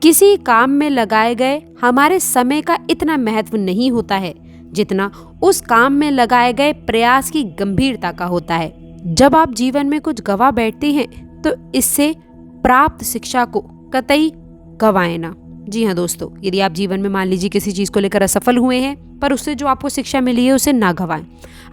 किसी काम में लगाए गए हमारे समय का इतना महत्व नहीं होता है जितना उस काम में लगाए गए प्रयास की गंभीरता का होता है। जब आप जीवन में कुछ गवा बैठते हैं तो इससे प्राप्त शिक्षा को कतई गवाएं ना। जी हाँ दोस्तों, यदि आप जीवन में मान लीजिए किसी चीज को लेकर असफल हुए हैं पर उससे जो आपको शिक्षा मिली है उसे ना गवाएं।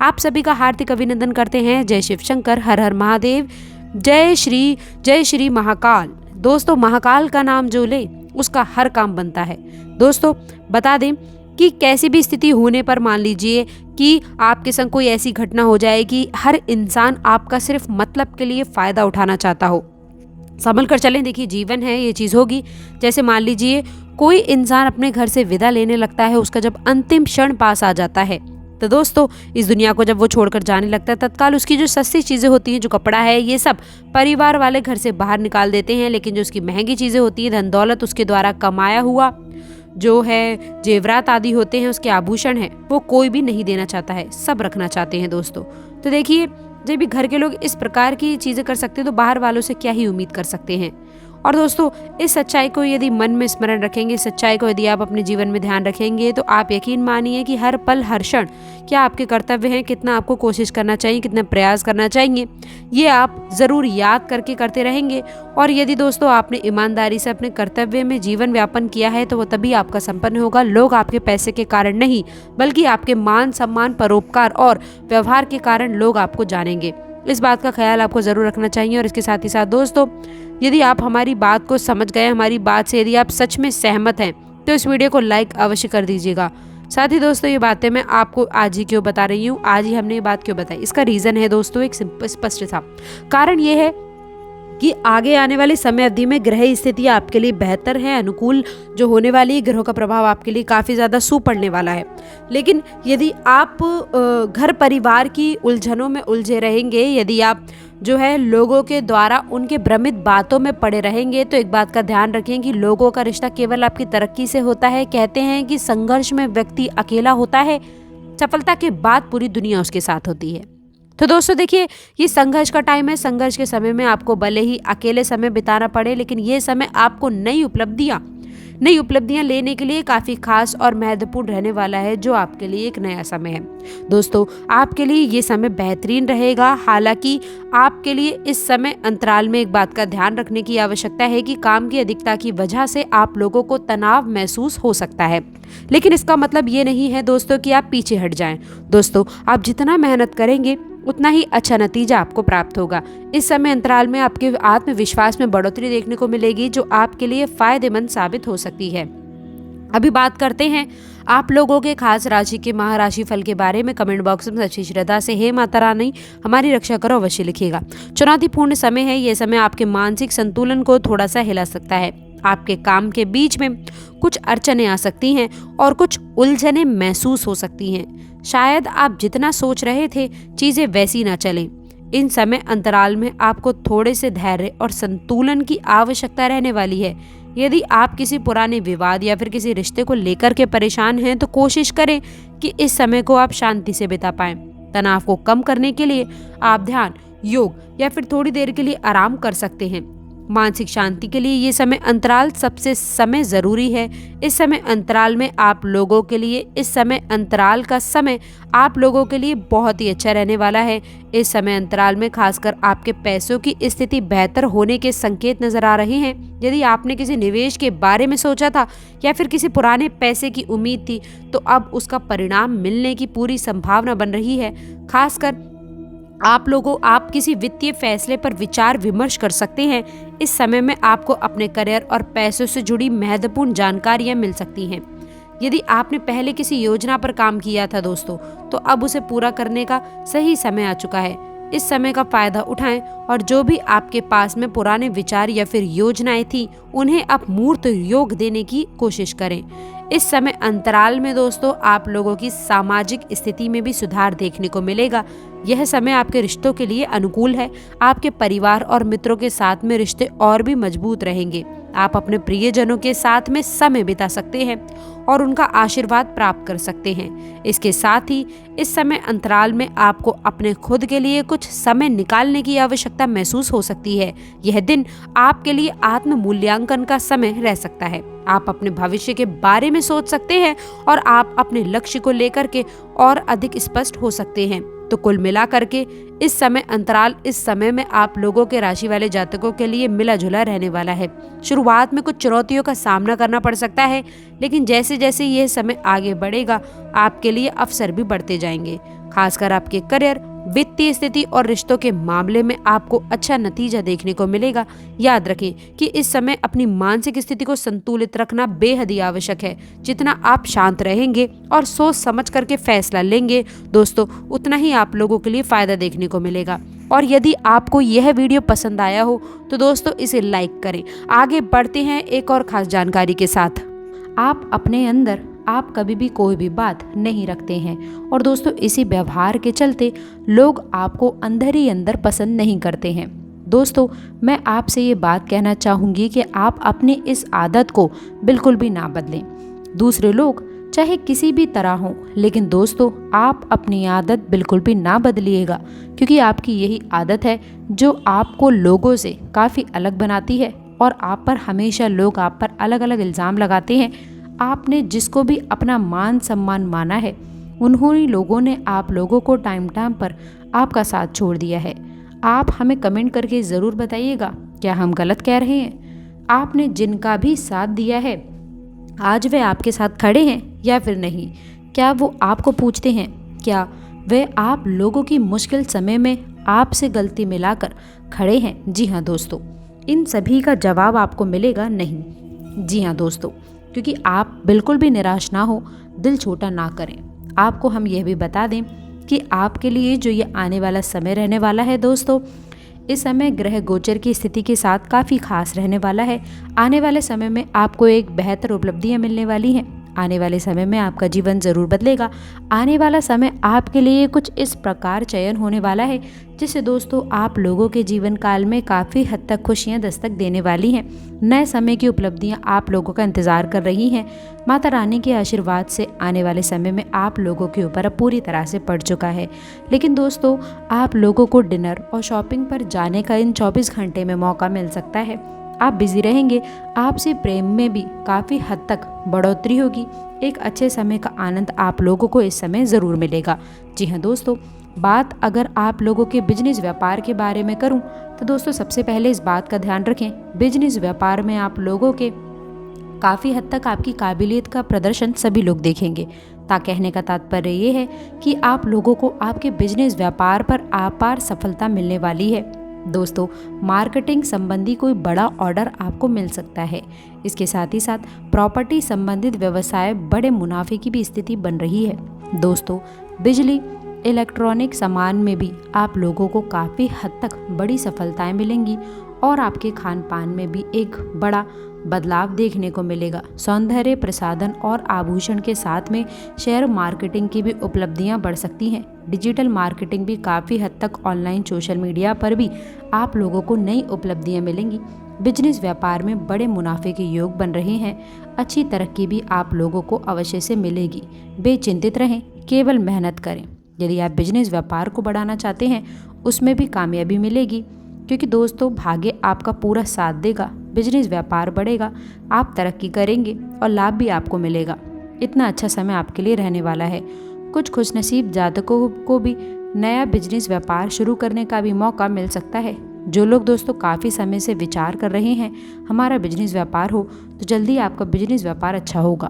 आप सभी का हार्दिक अभिनंदन करते हैं। जय शिव शंकर, हर हर महादेव, जय श्री महाकाल। दोस्तों, महाकाल का नाम जो ले उसका हर काम बनता है। दोस्तों, बता दें कि कैसी भी स्थिति होने पर मान लीजिए कि आपके संग कोई ऐसी घटना हो जाए कि हर इंसान आपका सिर्फ मतलब के लिए फ़ायदा उठाना चाहता हो, संभल कर चलें। देखिए, जीवन है, ये चीज़ होगी। जैसे मान लीजिए कोई इंसान अपने घर से विदा लेने लगता है, उसका जब अंतिम क्षण पास आ जाता है तो दोस्तों इस दुनिया को जब वो छोड़कर जाने लगता है, तत्काल उसकी जो सस्ती चीज़ें होती हैं, जो कपड़ा है, ये सब परिवार वाले घर से बाहर निकाल देते हैं। लेकिन जो उसकी महंगी चीज़ें होती हैं, धन दौलत, उसके द्वारा कमाया हुआ जो है जेवरात आदि होते हैं, उसके आभूषण हैं, वो कोई भी नहीं देना चाहता है, सब रखना चाहते हैं दोस्तों। तो देखिए, जब भी घर के लोग इस प्रकार की चीज़ें कर सकते हैं तो बाहर वालों से क्या ही उम्मीद कर सकते हैं। और दोस्तों, इस सच्चाई को यदि मन में स्मरण रखेंगे, सच्चाई को यदि आप अपने जीवन में ध्यान रखेंगे तो आप यकीन मानिए कि हर पल हर क्षण क्या आपके कर्तव्य हैं, कितना आपको कोशिश करना चाहिए, कितना प्रयास करना चाहिए, ये आप ज़रूर याद करके करते रहेंगे। और यदि दोस्तों आपने ईमानदारी से अपने कर्तव्य में जीवन व्यापन किया है तो वो तभी आपका संपन्न होगा। लोग आपके पैसे के कारण नहीं, बल्कि आपके मान सम्मान, परोपकार और व्यवहार के कारण लोग आपको जानेंगे। इस बात का ख्याल आपको ज़रूर रखना चाहिए। और इसके साथ ही साथ दोस्तों, यदि आप हमारी बात को समझ गए, हमारी बात से यदि आप सच में सहमत हैं तो इस वीडियो को लाइक अवश्य कर दीजिएगा। साथ ही दोस्तों, ये बातें मैं आपको आज ही क्यों बता रही हूँ, आज ही हमने ये बात क्यों बताई, इसका रीज़न है दोस्तों एक स्पष्ट था। कारण ये है कि आगे आने वाली समय अवधि में ग्रह स्थिति आपके लिए बेहतर है, अनुकूल जो होने वाली है, ग्रहों का प्रभाव आपके लिए काफ़ी ज़्यादा सुपड़ने वाला है। लेकिन यदि आप घर परिवार की उलझनों में उलझे रहेंगे, यदि आप जो है लोगों के द्वारा उनके भ्रमित बातों में पड़े रहेंगे, तो एक बात का ध्यान रखें कि लोगों का रिश्ता केवल आपकी तरक्की से होता है। कहते हैं कि संघर्ष में व्यक्ति अकेला होता है, सफलता के बाद पूरी दुनिया उसके साथ होती है। तो दोस्तों देखिए, ये संघर्ष का टाइम है। संघर्ष के समय में आपको भले ही अकेले समय बिताना पड़े, लेकिन ये समय आपको नई उपलब्धियां लेने के लिए काफ़ी खास और महत्वपूर्ण रहने वाला है, जो आपके लिए एक नया समय है। दोस्तों, आपके लिए ये समय बेहतरीन रहेगा। हालांकि आपके लिए इस समय अंतराल में एक बात का ध्यान रखने की आवश्यकता है कि काम की अधिकता की वजह से आप लोगों को तनाव महसूस हो सकता है, लेकिन इसका मतलब ये नहीं है दोस्तों कि आप पीछे हट जाएं। दोस्तों, आप जितना मेहनत करेंगे उतना ही अच्छा नतीजा आपको प्राप्त होगा। इस समय अंतराल में आपके आत्मविश्वास में बढ़ोतरी देखने को मिलेगी, जो आपके लिए फायदेमंद साबित हो सकती है। अभी बात करते हैं आप लोगों के खास राशि के माह राशि फल के बारे में। कमेंट बॉक्स में सच्ची श्रद्धा से हे माता रानी हमारी रक्षा करो अवश्य लिखिएगा। चुनौतीपूर्ण समय है। ये समय आपके मानसिक संतुलन को थोड़ा सा हिला सकता है। आपके काम के बीच में कुछ अड़चनें आ सकती हैं और कुछ उलझनें महसूस हो सकती हैं। शायद आप जितना सोच रहे थे चीज़ें वैसी ना चलें। इन समय अंतराल में आपको थोड़े से धैर्य और संतुलन की आवश्यकता रहने वाली है। यदि आप किसी पुराने विवाद या फिर किसी रिश्ते को लेकर के परेशान हैं तो कोशिश करें कि इस समय को आप शांति से बिता पाएं। तनाव को कम करने के लिए आप ध्यान, योग या फिर थोड़ी देर के लिए आराम कर सकते हैं। मानसिक शांति के लिए ये समय अंतराल सबसे समय ज़रूरी है। इस समय अंतराल में आप लोगों के लिए आप लोगों के लिए बहुत ही अच्छा रहने वाला है। इस समय अंतराल में खासकर आपके पैसों की स्थिति बेहतर होने के संकेत नजर आ रहे हैं। यदि आपने किसी निवेश के बारे में सोचा था या फिर किसी पुराने पैसे की उम्मीद थी, तो अब उसका परिणाम मिलने की पूरी संभावना बन रही है। खासकर आप किसी वित्तीय फैसले पर विचार विमर्श कर सकते हैं। इस समय में आपको अपने करियर और पैसों से जुड़ी महत्वपूर्ण जानकारियां मिल सकती हैं। यदि आपने पहले किसी योजना पर काम किया था दोस्तों, तो अब उसे पूरा करने का सही समय आ चुका है। इस समय का फायदा उठाएं और जो भी आपके पास में पुराने विचार या फिर योजनाएं थी, उन्हें आप मूर्त योग देने की कोशिश करें। इस समय अंतराल में दोस्तों आप लोगों की सामाजिक स्थिति में भी सुधार देखने को मिलेगा। यह समय आपके रिश्तों के लिए अनुकूल है। आपके परिवार और मित्रों के साथ में रिश्ते और भी मजबूत रहेंगे। आप अपने प्रियजनों के साथ में समय बिता सकते हैं और उनका आशीर्वाद प्राप्त कर सकते हैं। इसके साथ ही इस समय अंतराल में आपको अपने खुद के लिए कुछ समय निकालने की आवश्यकता महसूस हो सकती है। यह दिन आपके लिए आत्म मूल्यांकन का समय रह सकता है। आप अपने भविष्य के बारे में सोच सकते हैं और आप अपने लक्ष्य को लेकर के और अधिक स्पष्ट हो सकते हैं। तो कुल मिलाकर के इस समय अंतराल इस समय में आप लोगों के राशि वाले जातकों के लिए मिला जुला रहने वाला है। शुरुआत में कुछ चुनौतियों का सामना करना पड़ सकता है, लेकिन जैसे जैसे यह समय आगे बढ़ेगा आपके लिए अवसर भी बढ़ते जाएंगे। खासकर आपके करियर, वित्तीय स्थिति और रिश्तों के मामले में आपको अच्छा नतीजा देखने को मिलेगा। याद रखें कि इस समय अपनी मानसिक स्थिति को संतुलित रखना बेहद ही आवश्यक है। जितना आप शांत रहेंगे और सोच समझ करके फैसला लेंगे दोस्तों, उतना ही आप लोगों के लिए फायदा देखने को मिलेगा। और यदि आपको यह वीडियो पसंद आया हो तो दोस्तों इसे लाइक करें। आगे बढ़ते हैं एक और खास जानकारी के साथ। आप अपने अंदर आप कभी भी कोई भी बात नहीं रखते हैं और दोस्तों इसी व्यवहार के चलते लोग आपको अंदर ही अंदर पसंद नहीं करते हैं। दोस्तों मैं आपसे ये बात कहना चाहूँगी कि आप अपनी इस आदत को बिल्कुल भी ना बदलें। दूसरे लोग चाहे किसी भी तरह हो, लेकिन दोस्तों आप अपनी आदत बिल्कुल भी ना बदलिएगा, क्योंकि आपकी यही आदत है जो आपको लोगों से काफ़ी अलग बनाती है और आप पर हमेशा लोग आप पर अलग अलग इल्ज़ाम लगाते हैं। आपने जिसको भी अपना मान सम्मान माना है, उन्होंने लोगों ने आप लोगों को टाइम टाइम पर आपका साथ छोड़ दिया है। आप हमें कमेंट करके ज़रूर बताइएगा, क्या हम गलत कह रहे हैं? आपने जिनका भी साथ दिया है, आज वे आपके साथ खड़े हैं या फिर नहीं? क्या वो आपको पूछते हैं? क्या वे आप लोगों की मुश्किल समय में आपसे गलती मिलाकर खड़े हैं? जी हाँ दोस्तों, इन सभी का जवाब आपको मिलेगा नहीं। जी हाँ दोस्तों, क्योंकि आप बिल्कुल भी निराश ना हो, दिल छोटा ना करें। आपको हम यह भी बता दें कि आपके लिए जो ये आने वाला समय रहने वाला है दोस्तों, इस समय ग्रह गोचर की स्थिति के साथ काफ़ी खास रहने वाला है। आने वाले समय में आपको एक बेहतर उपलब्धियां मिलने वाली हैं। आने वाले समय में आपका जीवन ज़रूर बदलेगा। आने वाला समय आपके लिए कुछ इस प्रकार चयन होने वाला है जिससे दोस्तों आप लोगों के जीवन काल में काफ़ी हद तक खुशियां दस्तक देने वाली हैं। नए समय की उपलब्धियां आप लोगों का इंतज़ार कर रही हैं। माता रानी के आशीर्वाद से आने वाले समय में आप लोगों के ऊपर अब पूरी तरह से पड़ चुका है। लेकिन दोस्तों आप लोगों को डिनर और शॉपिंग पर जाने का इन 24 घंटे में मौका मिल सकता है। आप बिजी रहेंगे। आपसे प्रेम में भी काफ़ी हद तक बढ़ोतरी होगी। एक अच्छे समय का आनंद आप लोगों को इस समय ज़रूर मिलेगा। जी हाँ दोस्तों, बात अगर आप लोगों के बिजनेस व्यापार के बारे में करूं तो दोस्तों सबसे पहले इस बात का ध्यान रखें, बिजनेस व्यापार में आप लोगों के काफ़ी हद तक आपकी काबिलियत का प्रदर्शन सभी लोग देखेंगे। कहने का तात्पर्य ये है कि आप लोगों को आपके बिजनेस व्यापार पर अपार सफलता मिलने वाली है। दोस्तों मार्केटिंग संबंधी कोई बड़ा ऑर्डर आपको मिल सकता है। इसके साथ ही साथ प्रॉपर्टी संबंधित व्यवसाय बड़े मुनाफे की भी स्थिति बन रही है। दोस्तों बिजली इलेक्ट्रॉनिक सामान में भी आप लोगों को काफ़ी हद तक बड़ी सफलताएं मिलेंगी और आपके खान पान में भी एक बड़ा बदलाव देखने को मिलेगा। सौंदर्य प्रसाधन और आभूषण के साथ में शेयर मार्केटिंग की भी उपलब्धियां बढ़ सकती हैं। डिजिटल मार्केटिंग भी काफ़ी हद तक ऑनलाइन सोशल मीडिया पर भी आप लोगों को नई उपलब्धियां मिलेंगी। बिजनेस व्यापार में बड़े मुनाफे के योग बन रहे हैं। अच्छी तरक्की भी आप लोगों को अवश्य से मिलेगी। बेचिंतित रहें, केवल मेहनत करें। यदि आप बिजनेस व्यापार को बढ़ाना चाहते हैं उसमें भी कामयाबी मिलेगी, क्योंकि दोस्तों भाग्य आपका पूरा साथ देगा। बिजनेस व्यापार बढ़ेगा, आप तरक्की करेंगे और लाभ भी आपको मिलेगा। इतना अच्छा समय आपके लिए रहने वाला है। कुछ खुशनसीब जातकों को भी नया बिजनेस व्यापार शुरू करने का भी मौका मिल सकता है। जो लोग दोस्तों काफ़ी समय से विचार कर रहे हैं हमारा बिजनेस व्यापार हो, तो जल्दी आपका बिजनेस व्यापार अच्छा होगा।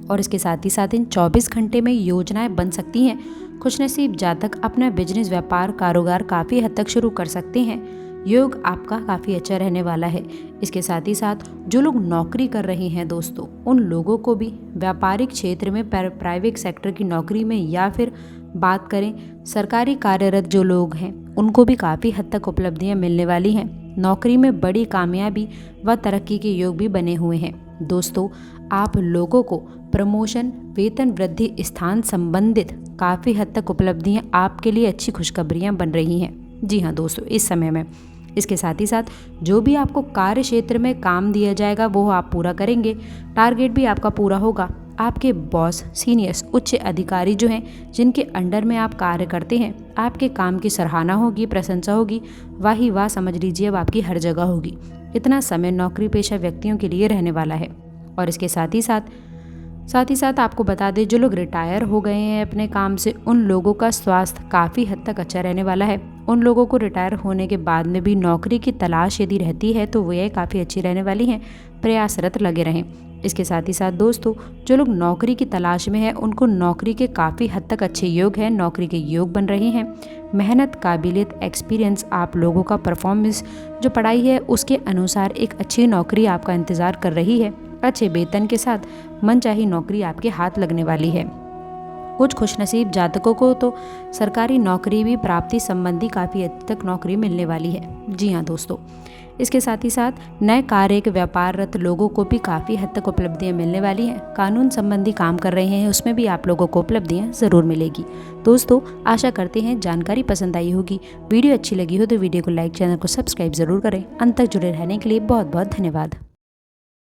और इसके साथ ही साथ इन 24 घंटे में योजनाएं बन सकती हैं। खुशनसीब जातक अपना बिजनेस व्यापार कारोबार काफ़ी हद तक शुरू कर सकते हैं। योग आपका काफ़ी अच्छा रहने वाला है। इसके साथ ही साथ जो लोग नौकरी कर रहे हैं दोस्तों, उन लोगों को भी व्यापारिक क्षेत्र में प्राइवेट सेक्टर की नौकरी में या फिर बात करें सरकारी कार्यरत जो लोग हैं उनको भी काफ़ी हद तक उपलब्धियां मिलने वाली हैं। नौकरी में बड़ी कामयाबी व तरक्की के योग भी बने हुए हैं। दोस्तों, आप लोगों को प्रमोशन, वेतन वृद्धि, स्थान संबंधित काफ़ी हद तक उपलब्धियां आपके लिए अच्छी खुशखबरियां बन रही हैं। जी हाँ दोस्तों, इस समय में इसके साथ ही साथ जो भी आपको कार्य क्षेत्र में काम दिया जाएगा वो आप पूरा करेंगे। टारगेट भी आपका पूरा होगा। आपके बॉस, सीनियर्स, उच्च अधिकारी जो हैं जिनके अंडर में आप कार्य करते हैं, आपके काम की सराहना होगी, प्रशंसा होगी, वाही वाह समझ लीजिए अब आपकी हर जगह होगी। इतना समय नौकरी पेशा व्यक्तियों के लिए रहने वाला है। और इसके साथ ही साथ आपको बता दें, जो लोग रिटायर हो गए हैं अपने काम से, उन लोगों का स्वास्थ्य काफ़ी हद तक अच्छा रहने वाला है। उन लोगों को रिटायर होने के बाद में भी नौकरी की तलाश यदि रहती है तो वह काफ़ी अच्छी रहने वाली हैं। प्रयासरत लगे रहें। इसके साथ ही साथ दोस्तों, जो लोग नौकरी की तलाश में हैं उनको नौकरी के काफ़ी हद तक अच्छे योग हैं, नौकरी के योग बन रहे हैं। मेहनत, काबिलियत, एक्सपीरियंस, आप लोगों का परफॉर्मेंस, जो पढ़ाई है उसके अनुसार एक अच्छी नौकरी आपका इंतज़ार कर रही है। अच्छे वेतन के साथ मनचाही नौकरी आपके हाथ लगने वाली है। कुछ खुशनसीब जातकों को तो सरकारी नौकरी भी प्राप्ति संबंधी काफ़ी हद तक नौकरी मिलने वाली है। जी हाँ दोस्तों, इसके साथ ही साथ नए कार्य के व्यापाररत लोगों को भी काफ़ी हद तक उपलब्धियां मिलने वाली हैं। कानून संबंधी काम कर रहे हैं उसमें भी आप लोगों को उपलब्धियां ज़रूर मिलेगी। दोस्तों, आशा करते हैं जानकारी पसंद आई होगी। वीडियो अच्छी लगी हो तो वीडियो को लाइक, चैनल को सब्सक्राइब ज़रूर करें। अंत तक जुड़े रहने के लिए बहुत बहुत धन्यवाद।